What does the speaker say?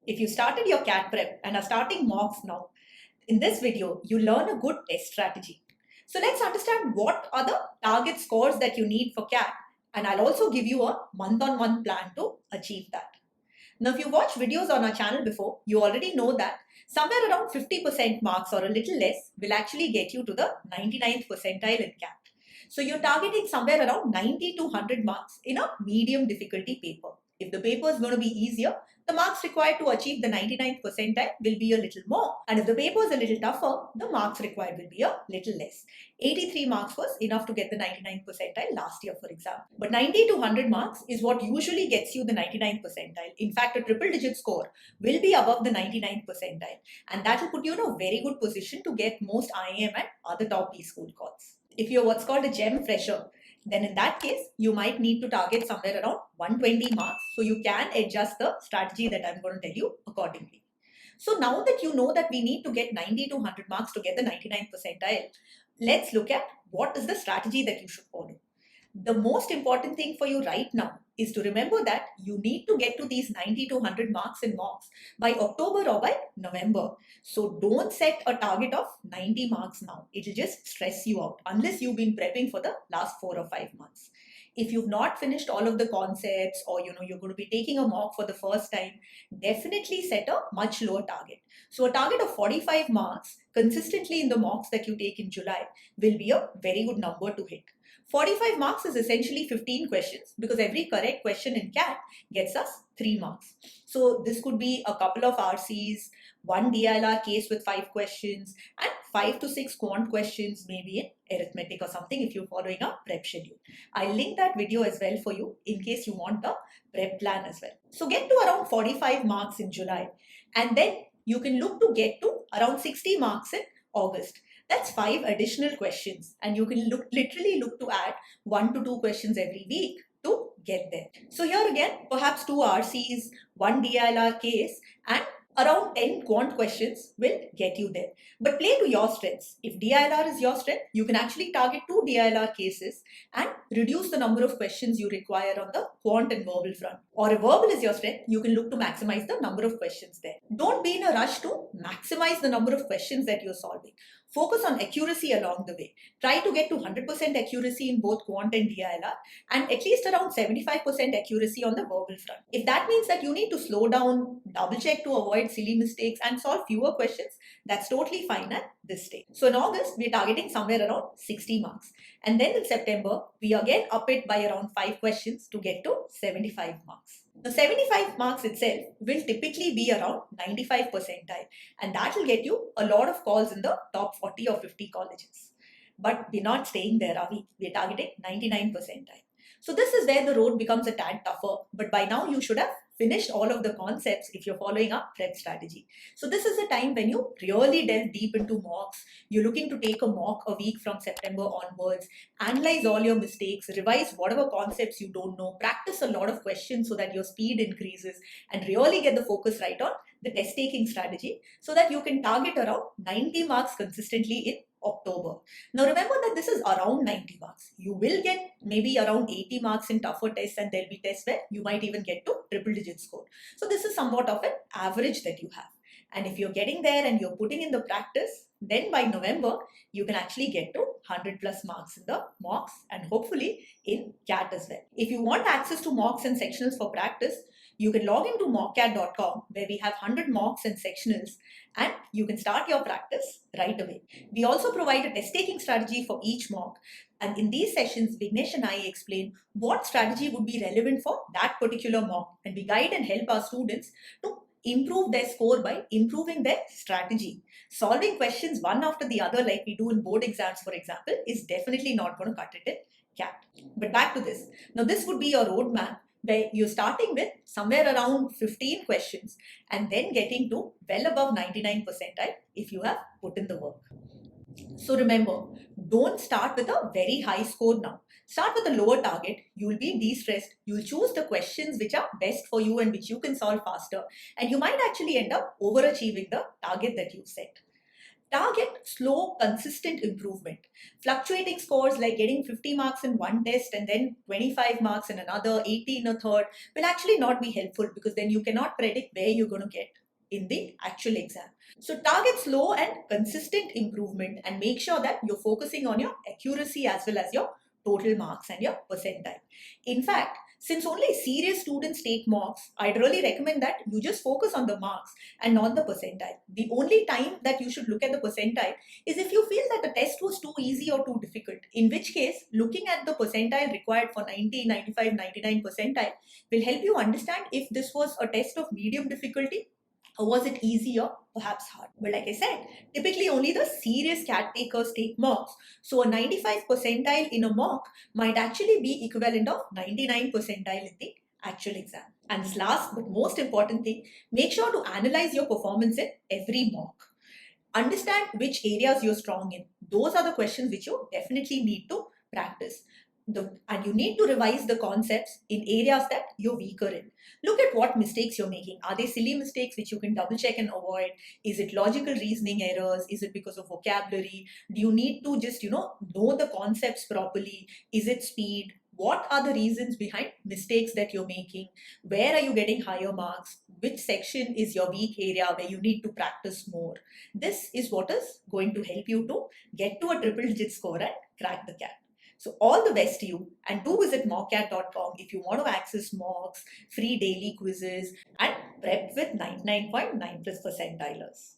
If you started your CAT prep and are starting mocks now, in this video, you learn a good test strategy. So let's understand what are the target scores that you need for CAT, and I'll also give you a month-on-month plan to achieve that. Now, if you watched videos on our channel before, you already know that somewhere around 50% marks or a little less will actually get you to the 99th percentile in CAT. So you're targeting somewhere around 90 to 100 marks in a medium difficulty paper. If the paper is going to be easier, the marks required to achieve the 99th percentile will be a little more. And if the paper is a little tougher, the marks required will be a little less. 83 marks was enough to get the 99th percentile last year, for example. But 90 to 100 marks is what usually gets you the 99th percentile. In fact, a triple digit score will be above the 99th percentile. And that will put you in a very good position to get most IIM and other top B school calls. If you're what's called a gem fresher, then in that case, you might need to target somewhere around 120 marks. So you can adjust the strategy that I'm going to tell you accordingly. So now that you know that we need to get 90 to 100 marks to get the 99th percentile, let's look at what is the strategy that you should follow. The most important thing for you right now is to remember that you need to get to these 90 to 100 marks in mocks by October or by November. So don't set a target of 90 marks now. It'll just stress you out unless you've been prepping for the last 4 or 5 months. If you've not finished all of the concepts or you're going to be taking a mock for the first time, definitely set a much lower target. So a target of 45 marks consistently in the mocks that you take in July will be a very good number to hit. 45 marks is essentially 15 questions because every correct question in CAT gets us 3 marks. So this could be a couple of RCs, one DILR case with 5 questions, and 5 to 6 quant questions, maybe in arithmetic or something if you're following a prep schedule. I'll link that video as well for you in case you want the prep plan as well. So get to around 45 marks in July, and then you can look to get to around 60 marks in August. That's 5 additional questions, and you can literally look to add 1 to 2 questions every week to get there. So here again, perhaps 2 RCs, 1 DILR case, and around 10 quant questions will get you there. But play to your strengths. If DILR is your strength, you can actually target 2 DILR cases and reduce the number of questions you require on the quant and verbal front. Or if verbal is your strength, you can look to maximize the number of questions there. Don't be in a rush to maximize the number of questions that you're solving. Focus on accuracy along the way. Try to get to 100% accuracy in both quant and DILR and at least around 75% accuracy on the verbal front. If that means that you need to slow down, double check to avoid silly mistakes and solve fewer questions, that's totally fine at this stage. So in August, we're targeting somewhere around 60 marks. And then in September, we again up it by around 5 questions to get to 75 marks. The 75 marks itself will typically be around 95 percentile, and that will get you a lot of calls in the top 40 or 50 colleges. But we're not staying there, are we? We're targeting 99 percentile. So this is where the road becomes a tad tougher, but by now you should have finished all of the concepts if you're following a prep strategy. So this is the time when you really delve deep into mocks. You're looking to take a mock a week from September onwards, analyze all your mistakes, revise whatever concepts you don't know, practice a lot of questions so that your speed increases, and really get the focus right on the test taking strategy so that you can target around 90 marks consistently in October. Now remember that this is around 90 marks. You will get maybe around 80 marks in tougher tests, and there'll be tests where you might even get to triple digit score. So this is somewhat of an average that you have. And if you're getting there and you're putting in the practice, then by November, you can actually get to 100 plus marks in the mocks and hopefully in CAT as well. If you want access to mocks and sectionals for practice, you can log into mockat.com where we have 100 mocks and sectionals, and you can start your practice right away. We also provide a test taking strategy for each mock, and in these sessions, Vignesh and I explain what strategy would be relevant for that particular mock, and we guide and help our students to improve their score by improving their strategy. Solving questions one after the other like we do in board exams, for example, is definitely not going to cut it in CAT. But back to this. Now this would be your roadmap where you're starting with somewhere around 15 questions and then getting to well above 99 percentile if you have put in the work. So remember, don't start with a very high score now. Start with a lower target. You will be de-stressed. You'll choose the questions which are best for you and which you can solve faster. And you might actually end up overachieving the target that you've set. Target slow, consistent improvement. Fluctuating scores like getting 50 marks in one test and then 25 marks in another, 80 in a third will actually not be helpful, because then you cannot predict where you're going to get in the actual exam. So target slow and consistent improvement and make sure that you're focusing on your accuracy as well as your total marks and your percentile. In fact, since only serious students take mocks, I'd really recommend that you just focus on the marks and not the percentile. The only time that you should look at the percentile is if you feel that the test was too easy or too difficult, in which case looking at the percentile required for 90, 95, 99 percentile will help you understand if this was a test of medium difficulty or was it easy or perhaps hard. But like I said, typically only the serious CAT takers take mocks. So a 95 percentile in a mock might actually be equivalent of 99 percentile in the actual exam. And this last but most important thing, make sure to analyze your performance in every mock. Understand which areas you're strong in. Those are the questions which you definitely need to practice. And you need to revise the concepts in areas that you're weaker in. Look at what mistakes you're making. Are they silly mistakes which you can double check and avoid? Is it logical reasoning errors? Is it because of vocabulary? Do you need to just, know the concepts properly? Is it speed? What are the reasons behind mistakes that you're making? Where are you getting higher marks? Which section is your weak area where you need to practice more? This is what is going to help you to get to a triple digit score and crack the CAT. So all the best to you, and do visit mockat.com if you want to access mocks, free daily quizzes and prep with 99.9 plus percentilers.